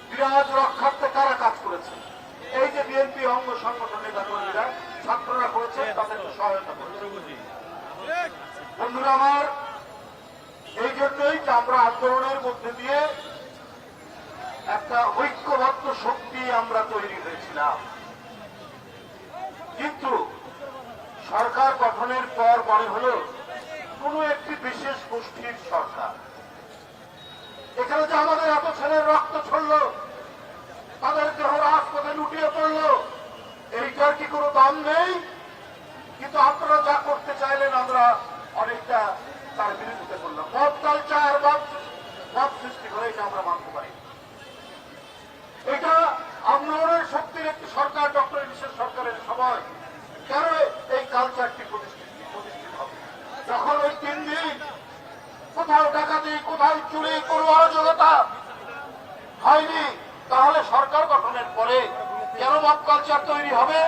বিরাজ রক্ষার্থে কারা কাজ করেছে? এই যে বিএনপি অঙ্গ সংগঠন নেতা কর্মীরা, ছাত্ররা করেছে, তাদেরকে সহায়তা করেছে। বন্ধুরা আমার, এই জন্যই যে আমরা আন্দোলনের মধ্যে দিয়ে একটা ঐক্যবদ্ধ শক্তি আমরা তৈরি হয়েছিলাম। কিন্তু সরকার গঠনের পর মনে হল কোন একটি বিশেষ গোষ্ঠীর সরকার। এখানে যে আমাদের এত ছেলের রক্ত ছড়ল, তাদের দেহ রাজপথে লুটিয়ে পড়ল, এইটার কি কোনো দাম নেই? কিন্তু আপনারা যা করতে চাইলেন আমরা অনেকটা তার বিরোধিতা করলাম। মব কালচার, মব সৃষ্টি করে এটা আমরা মানতে পারি। এটা আন্দোলনের শক্তির একটি সরকার, ডক্টর ইউনূসের সরকারের সময় কেন এই কালচারটি প্রতিষ্ঠিত হবে? যখন ওই 3 দিন কোথাও ডাকাতি, কোথাও চুরি, কোনো অরাজকতা হয়নি, তাহলে সরকার গঠনের পরে কেন মব কালচার তৈরি হবে?